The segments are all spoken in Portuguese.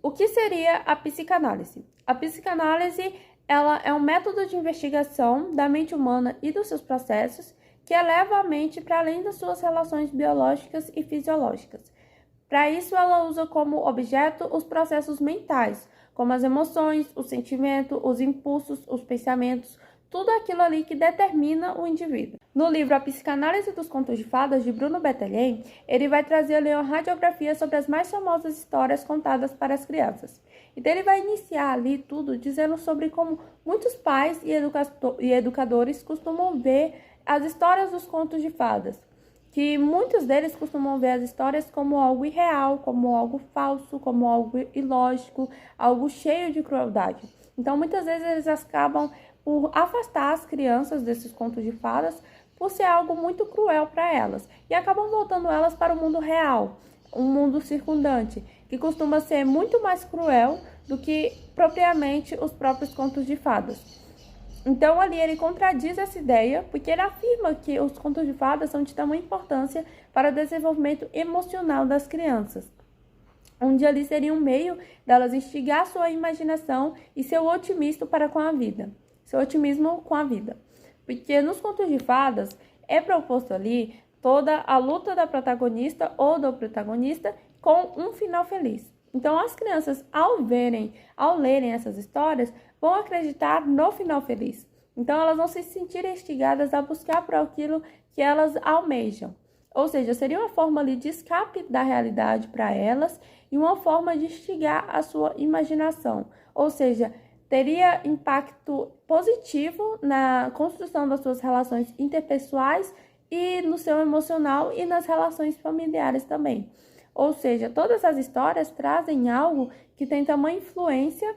O que seria a psicanálise? A psicanálise ela é um método de investigação da mente humana e dos seus processos que eleva a mente para além das suas relações biológicas e fisiológicas. Para isso, ela usa como objeto os processos mentais, como as emoções, o sentimento, os impulsos, os pensamentos, tudo aquilo ali que determina o indivíduo. No livro A Psicanálise dos Contos de Fadas, de Bruno Bettelheim, ele vai trazer ali uma radiografia sobre as mais famosas histórias contadas para as crianças. Então ele vai iniciar ali tudo dizendo sobre como muitos pais e educadores costumam ver as histórias dos contos de fadas, que muitos deles costumam ver as histórias como algo irreal, como algo falso, como algo ilógico, algo cheio de crueldade. Então muitas vezes eles acabam por afastar as crianças desses contos de fadas por ser algo muito cruel para elas e acabam voltando elas para o mundo real, um mundo circundante, que costuma ser muito mais cruel do que propriamente os próprios contos de fadas. Então ali ele contradiz essa ideia, porque ele afirma que os contos de fadas são de tamanha importância para o desenvolvimento emocional das crianças, onde ali seria um meio delas instigar sua imaginação e seu otimismo para com a vida. Seu otimismo com a vida. Porque nos contos de fadas é proposto ali toda a luta da protagonista ou do protagonista com um final feliz. Então as crianças, ao lerem essas histórias, vão acreditar no final feliz. Então elas vão se sentir instigadas a buscar por aquilo que elas almejam. Ou seja, seria uma forma ali de escape da realidade para elas e uma forma de instigar a sua imaginação. Ou seja, teria impacto positivo na construção das suas relações interpessoais e no seu emocional e nas relações familiares também. Ou seja, todas as histórias trazem algo que tem tamanha influência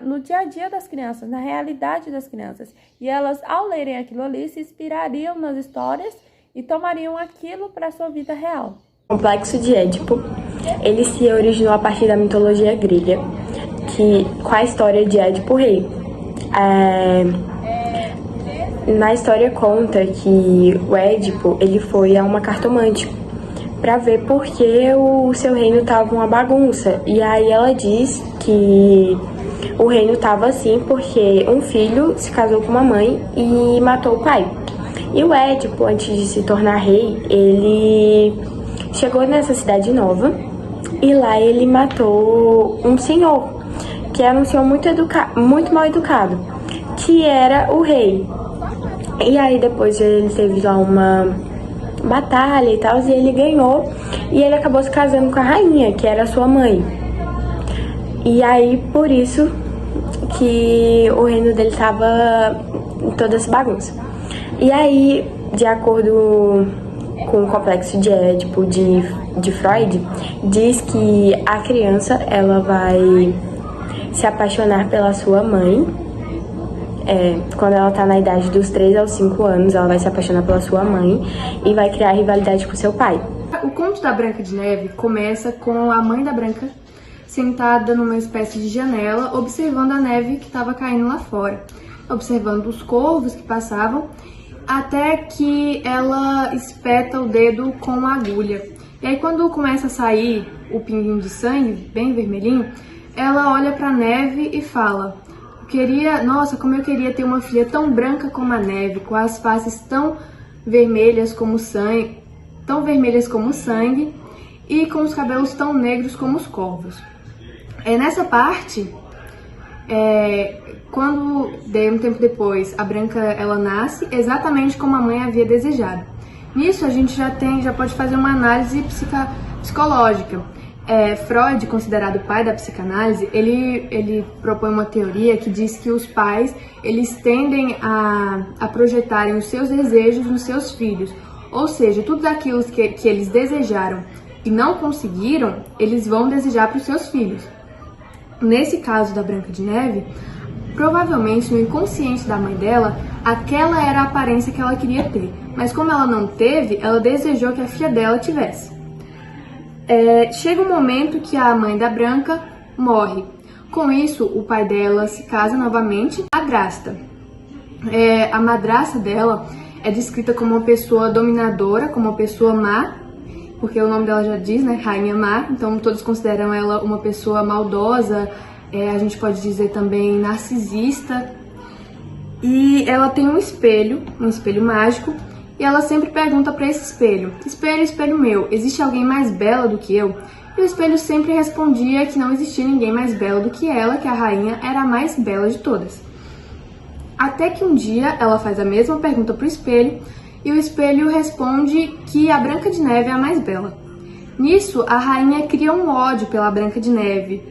no dia a dia das crianças, na realidade das crianças. E elas, ao lerem aquilo ali, se inspirariam nas histórias e tomariam aquilo para a sua vida real. O Complexo de Édipo, ele se originou a partir da mitologia grega, com a história de Édipo Rei. Na história conta que o Édipo ele foi a uma cartomante para ver por que o seu reino estava uma bagunça. E aí ela diz que o reino estava assim porque um filho se casou com uma mãe e matou o pai. E o Édipo, antes de se tornar rei, ele chegou nessa cidade nova e lá ele matou um senhor, que era um senhor muito mal educado, que era o rei. E aí depois ele teve lá uma batalha e tal, e ele ganhou, e ele acabou se casando com a rainha, que era sua mãe. E aí por isso que o reino dele tava em toda essa bagunça. E aí, de acordo com o Complexo de Édipo de Freud, diz que a criança ela vai se apaixonar pela sua mãe. Quando ela tá na idade dos 3 aos 5 anos, ela vai se apaixonar pela sua mãe e vai criar rivalidade com seu pai. O conto da Branca de Neve começa com a mãe da Branca sentada numa espécie de janela, observando a neve que estava caindo lá fora, observando os corvos que passavam, até que ela espeta o dedo com uma agulha. E aí quando começa a sair o pinguinho de sangue, bem vermelhinho, ela olha para a neve e fala: nossa, como eu queria ter uma filha tão branca como a neve, com as faces tão vermelhas como sangue, e com os cabelos tão negros como os corvos. Nessa parte, quando um tempo depois a Branca ela nasce exatamente como a mãe havia desejado. Nisso a gente já pode fazer uma análise psicológica. Freud, considerado o pai da psicanálise, ele propõe uma teoria que diz que os pais eles tendem a projetarem os seus desejos nos seus filhos, ou seja, tudo aquilo que eles desejaram e não conseguiram, eles vão desejar para os seus filhos. Nesse caso da Branca de Neve, provavelmente no inconsciente da mãe dela, aquela era a aparência que ela queria ter, mas como ela não teve, ela desejou que a filha dela tivesse. Chega um momento que a mãe da Branca morre. Com isso, o pai dela se casa novamente, a madrasta. A madrasta dela é descrita como uma pessoa dominadora, como uma pessoa má, porque o nome dela já diz, né, Rainha Má, então todos consideram ela uma pessoa maldosa, a gente pode dizer também narcisista. E ela tem um espelho mágico, e ela sempre pergunta para esse espelho: espelho, espelho meu, existe alguém mais bela do que eu? E o espelho sempre respondia que não existia ninguém mais belo do que ela, que a rainha era a mais bela de todas. Até que um dia ela faz a mesma pergunta pro espelho, e o espelho responde que a Branca de Neve é a mais bela. Nisso, a rainha cria um ódio pela Branca de Neve.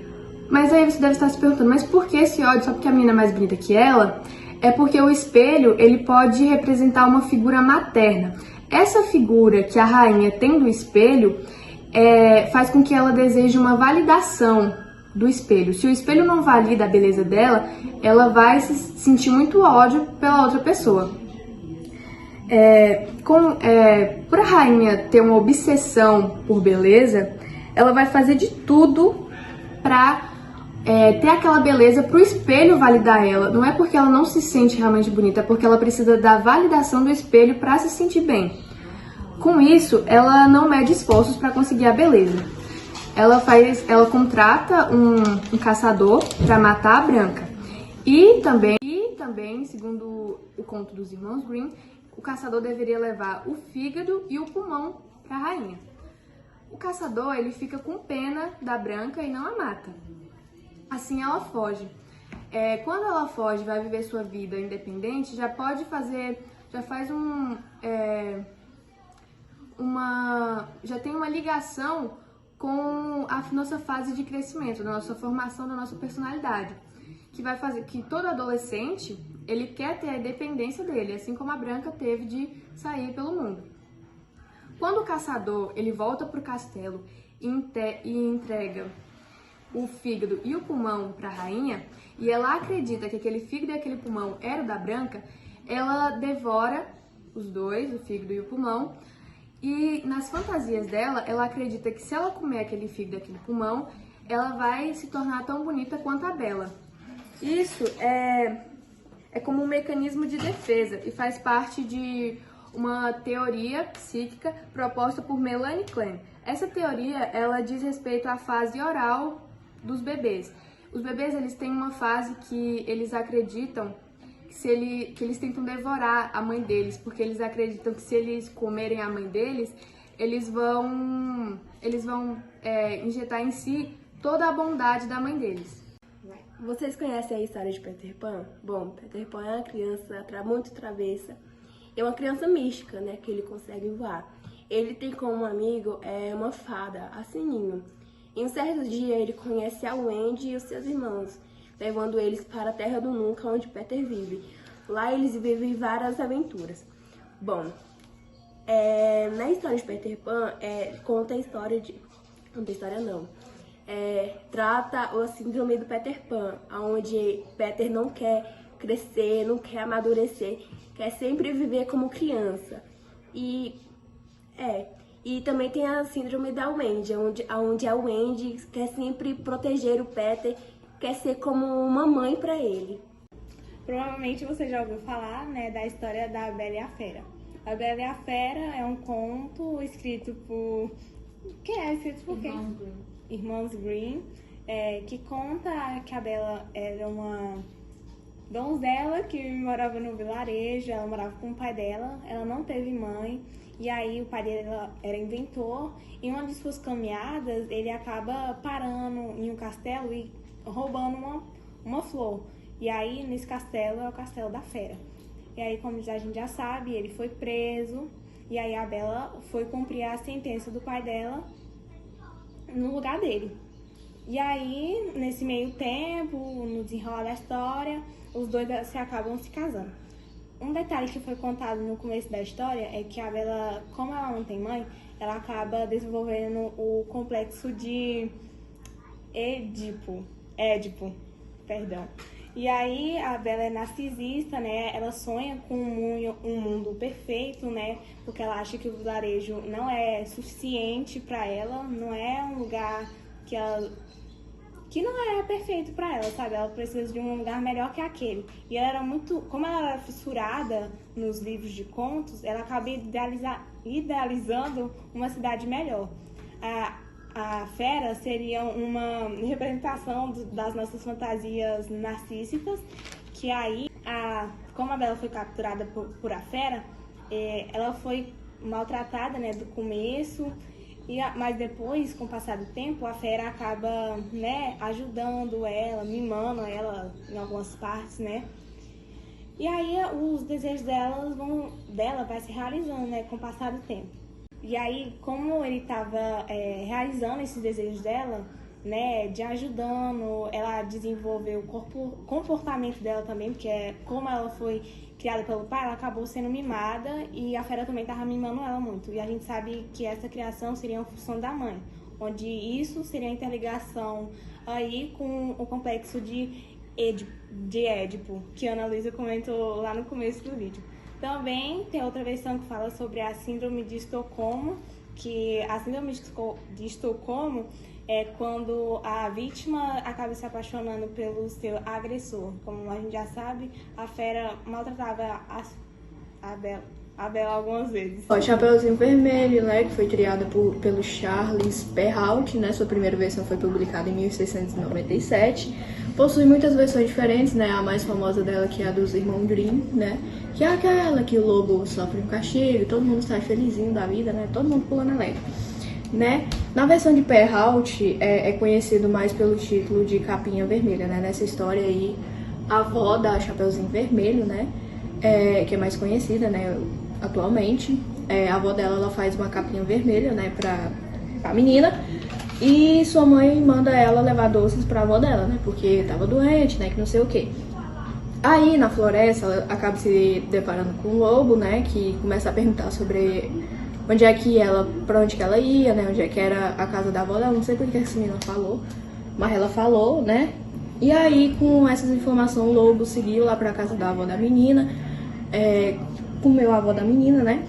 Mas aí você deve estar se perguntando, mas por que esse ódio? Só porque a menina é mais bonita que ela? É porque o espelho, ele pode representar uma figura materna. Essa figura que a rainha tem do espelho faz com que ela deseje uma validação do espelho. Se o espelho não valida a beleza dela, ela vai se sentir muito ódio pela outra pessoa. Por a rainha ter uma obsessão por beleza, ela vai fazer de tudo pra ter aquela beleza pro espelho validar ela. Não é porque ela não se sente realmente bonita, é porque ela precisa da validação do espelho pra se sentir bem. Com isso, ela não mede esforços para conseguir a beleza. Ela contrata um caçador para matar a Branca. E também, segundo o conto dos irmãos Grimm, o caçador deveria levar o fígado e o pulmão para a rainha. O caçador, ele fica com pena da Branca e não a mata. Assim ela foge. Quando ela foge, vai viver sua vida independente, já tem uma ligação com a nossa fase de crescimento, da nossa formação, da nossa personalidade, que vai fazer que todo adolescente, ele quer ter a independência dele, assim como a Branca teve de sair pelo mundo. Quando o caçador, ele volta pro castelo e entrega o fígado e o pulmão para a rainha, e ela acredita que aquele fígado e aquele pulmão era o da Branca, ela devora os dois, o fígado e o pulmão. E nas fantasias dela, ela acredita que se ela comer aquele fígado e aquele pulmão, ela vai se tornar tão bonita quanto a Bela. Isso é como um mecanismo de defesa e faz parte de uma teoria psíquica proposta por Melanie Klein. Essa teoria, ela diz respeito à fase oral dos bebês. Os bebês, eles têm uma fase que eles acreditam que eles tentam devorar a mãe deles, porque eles acreditam que se eles comerem a mãe deles, eles vão injetar em si toda a bondade da mãe deles. Vocês conhecem a história de Peter Pan? Bom, Peter Pan é uma criança muito travessa. É uma criança mística, né, que ele consegue voar. Ele tem como amigo uma fada, a Sininho. Em um certo dia, ele conhece a Wendy e os seus irmãos, levando eles para a Terra do Nunca, onde Peter vive. Lá eles vivem várias aventuras. Bom, na história de Peter Pan, conta a história de... Não tem história não. Trata a síndrome do Peter Pan, onde Peter não quer crescer, não quer amadurecer, quer sempre viver como criança. E também tem a síndrome da Wendy, onde a Wendy quer sempre proteger o Peter, quer ser como uma mãe para ele. Provavelmente você já ouviu falar, né, da história da Bela e a Fera. A Bela e a Fera é um conto escrito por... escrito por quem? Irmãos Grimm, que conta que a Bela era uma donzela que morava no vilarejo, ela morava com o pai dela, ela não teve mãe, e aí o pai dela era inventor, e em uma de suas caminhadas ele acaba parando em um castelo e roubando uma flor. E aí nesse castelo é o Castelo da Fera. E aí, como a gente já sabe, ele foi preso, e aí a Bela foi cumprir a sentença do pai dela no lugar dele. E aí, nesse meio tempo, no desenrolar da história, os dois acabam se casando. Um detalhe que foi contado no começo da história é que a Bela, como ela não tem mãe, ela acaba desenvolvendo o complexo de Édipo, perdão. E aí a Bela é narcisista, né? Ela sonha com um mundo perfeito, né? Porque ela acha que o vilarejo não é suficiente para ela, não é um lugar que que não é perfeito para ela, sabe? Ela precisa de um lugar melhor que aquele. E ela era muito, como ela era fissurada nos livros de contos, ela acaba idealizando uma cidade melhor. A fera seria uma representação das nossas fantasias narcísicas, que aí, como a Bella foi capturada por a fera, ela foi maltratada, né, do começo, mas depois, com o passar do tempo, a fera acaba, né, ajudando ela, mimando ela em algumas partes, né? E aí os desejos dela vai se realizando, né, com o passar do tempo. E aí, como ele estava realizando esses desejos dela, né, de ajudando ela a desenvolver o comportamento dela também, porque como ela foi criada pelo pai, ela acabou sendo mimada e a fera também estava mimando ela muito. E a gente sabe que essa criação seria uma função da mãe, onde isso seria a interligação aí com o complexo de Édipo, que a Ana Luísa comentou lá no começo do vídeo. Também tem outra versão que fala sobre a síndrome de Estocolmo, que a síndrome de Estocolmo é quando a vítima acaba se apaixonando pelo seu agressor. Como a gente já sabe, a fera maltratava a Bella algumas vezes. O Chapeuzinho Vermelho, né, que foi criada pelo Charles Perrault, né, sua primeira versão foi publicada em 1697. Possui muitas versões diferentes, né, a mais famosa dela que é a dos irmãos Grimm, né, que é aquela que o lobo sofre um castigo, todo mundo sai felizinho da vida, né, todo mundo pulando alegre, né. Na versão de Perrault é conhecido mais pelo título de Capinha Vermelha, né, nessa história aí, a avó da Chapeuzinho Vermelho, né, que é mais conhecida, né, atualmente, a avó dela, ela faz uma capinha vermelha, né, pra menina, e sua mãe manda ela levar doces pra avó dela, né, porque tava doente, né, que não sei o que. Aí, na floresta, ela acaba se deparando com um lobo, né, que começa a perguntar sobre onde é que ela, pra onde que ela ia, né, onde é que era a casa da avó dela, não sei por que essa menina falou, mas ela falou, né, e aí, com essas informações, o lobo seguiu lá pra casa da avó da menina, comeu a avó da menina, né?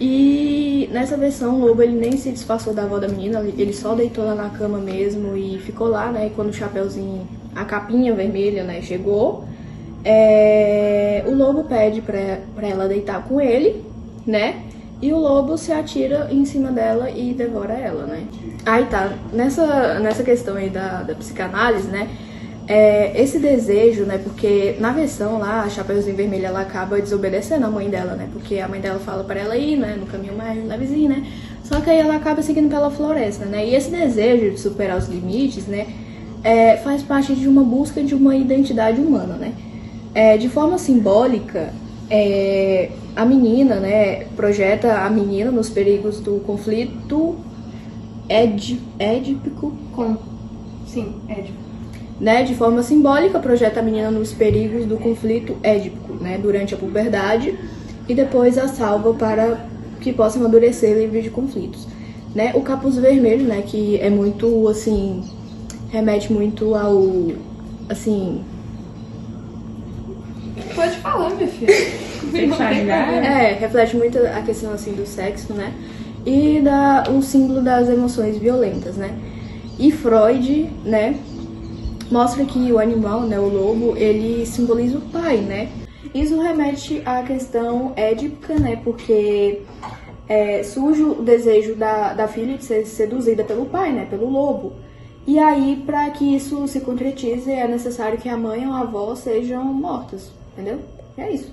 E nessa versão, o lobo ele nem se disfarçou da avó da menina, ele só deitou lá na cama mesmo e ficou lá, né? E quando o Chapeuzinho, a capinha vermelha, né, chegou, o lobo pede pra ela deitar com ele, né? E o lobo se atira em cima dela e devora ela, né? Aí tá, nessa questão aí da psicanálise, né? Esse desejo, né, porque na versão lá, a Chapeuzinho Vermelho, ela acaba desobedecendo a mãe dela, né, porque a mãe dela fala pra ela ir, né, no caminho mais levezinho, né, só que aí ela acaba seguindo pela floresta, né, e esse desejo de superar os limites, né, faz parte de uma busca de uma identidade humana, né, de forma simbólica, a menina, né, projeta a menina nos perigos do conflito édipico Sim, Édipo. Né, de forma simbólica, projeta a menina nos perigos do conflito édipo, né, durante a puberdade e depois a salva para que possa amadurecer livre de conflitos. Né? O capuz vermelho, né, que é muito, assim, remete muito ao, assim... Pode falar, minha filha. Reflete muito a questão, assim, do sexo, né, e o símbolo das emoções violentas, né. E Freud, né, mostra que o animal, né, o lobo, ele simboliza o pai, né? Isso remete à questão édipica, né? Porque surge o desejo da filha de ser seduzida pelo pai, né? Pelo lobo. E aí, para que isso se concretize, é necessário que a mãe ou a avó sejam mortas, entendeu? É isso.